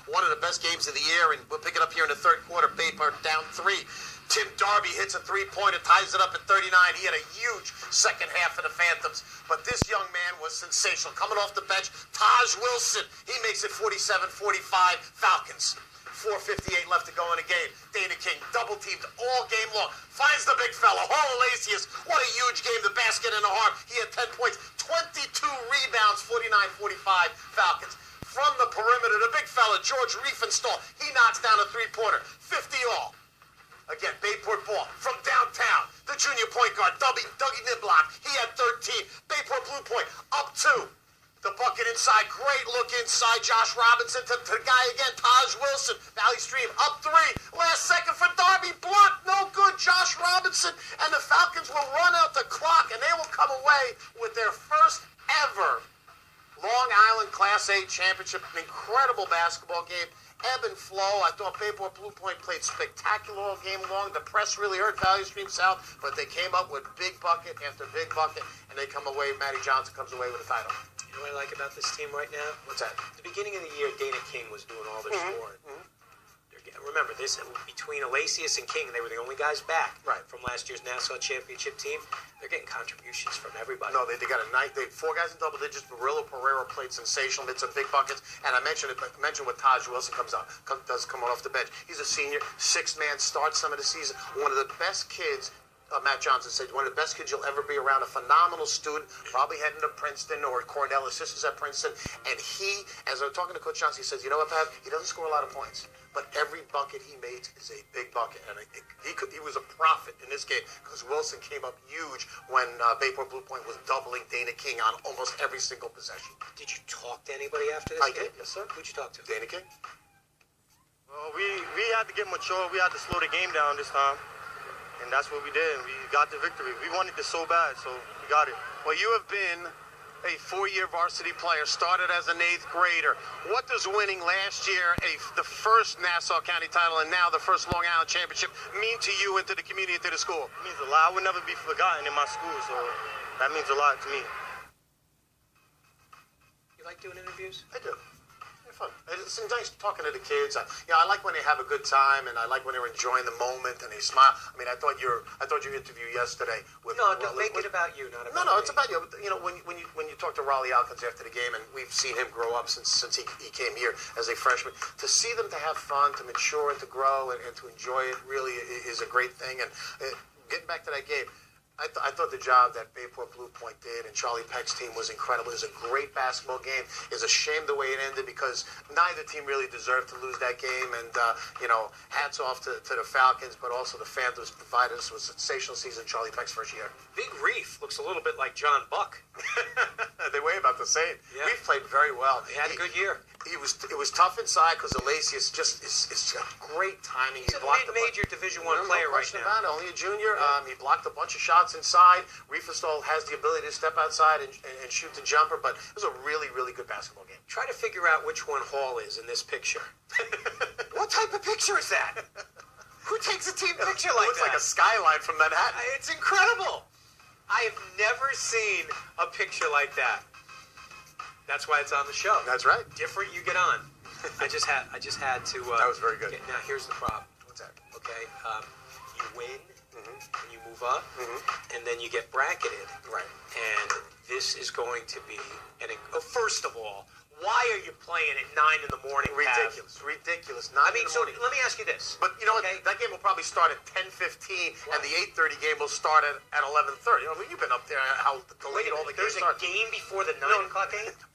One of the best games of the year, and we'll pick it up here in the third quarter. Bayport down 3. Tim Darby hits a three-pointer, ties it up at 39. He had a huge second half for the Phantoms. But this young man was sensational. Coming off the bench, Taj Wilson. He makes it 47-45 Falcons. 4:58 left to go in the game. Dana King double teamed all game long. Finds the big fella, Hololasius. What a huge game. The basket in the arm. He had 10 points, 22 rebounds, 49-45 Falcons. From the perimeter, the big fella, George Riefenstahl, he knocks down a three-pointer, 50 all. Again, Bayport ball from downtown. The junior point guard, Dougie Niblock, he had 13. Bayport Blue Point, up 2. The bucket inside, great look inside. Josh Robinson to the guy again, Taj Wilson. Valley Stream, up 3. Last second for Darby, blocked, no good. Josh Robinson, and the Falcons will run out the clock, and they will come away with their first ever Long Island Class A championship. An incredible basketball game. Ebb and flow. I thought Bayport Blue Point played spectacular all game long. The press really hurt Valley Stream South, but they came up with big bucket after big bucket, and they come away. Matty Johnson comes away with a title. You know what I like about this team right now? What's that? At the beginning of the year, Dana King was doing all their scoring. Remember, this between Alasius and King, they were the only guys back from last year's Nassau Championship team. They're getting contributions from everybody. No, they got a night. They had 4 guys in double digits. Barillo Pereira played sensational. Made some big buckets. And I mentioned what Taj Wilson does coming off the bench. He's a senior, 6th man, starts some of the season. One of the best kids. Matt Johnson said, one of the best kids you'll ever be around, a phenomenal student, probably heading to Princeton or Cornell, his sister's at Princeton. And he, as I was talking to Coach Johnson, he says, you know what, Pat? He doesn't score a lot of points, but every bucket he makes is a big bucket. And he was a prophet in this game because Wilson came up huge when Bayport Blue Point was doubling Dana King on almost every single possession. Did you talk to anybody after this game? I did, yes, sir. Who'd you talk to? Dana King. Well, we had to get mature. We had to slow the game down this time. And that's what we did. We got the victory. We wanted this so bad, so we got it. Well, you have been a 4-year varsity player, started as an 8th grader. What does winning last year, the first Nassau County title, and now the first Long Island Championship, mean to you and to the community and to the school? It means a lot. I would never be forgotten in my school, so that means a lot to me. You like doing interviews? I do. Fun. It's nice talking to the kids. I like when they have a good time, and I like when they're enjoying the moment and they smile. I mean, I thought your interview yesterday with don't make it about you, not about No, me. it's about you. You know, when you talk to Raleigh Alkins after the game, and we've seen him grow up since he came here as a freshman. To see them to have fun, to mature, and to grow, and to enjoy it really is a great thing. And getting back to that game. I thought the job that Bayport Blue Point did and Charlie Peck's team was incredible. It was a great basketball game. It's a shame the way it ended because neither team really deserved to lose that game. And, hats off to the Falcons, but also the Phantoms provided us with a sensational season Charlie Peck's first year. Big Reef looks a little bit like John Buck. They weigh about the same. Yeah. Reef played very well. He had a good year. It was tough inside because Alasius just is great timing. He's a mid-major Division I player right now. About it. Only a junior. He blocked a bunch of shots inside. Riefenstahl has the ability to step outside and shoot the jumper, but it was a really, really good basketball game. Try to figure out which one Hall is in this picture. What type of picture is that? Who takes a team picture like that? It looks like a skyline from Manhattan. It's incredible. I have never seen a picture like that. That's why it's on the show. That's right. Different you get on. I just had to. That was very good. Now here's the problem. What's that? Okay, you win, and you move up, and then you get bracketed. Right. And this is going to be first of all, why are you playing at 9 in the morning? Ridiculous. Pav? Ridiculous. I mean, so let me ask you this. But you know what? That game will probably start at 10:15, and the 8:30 game will start at 11:30. I mean, you've been up there. How delayed all the games There's a game before the 9 o'clock game? But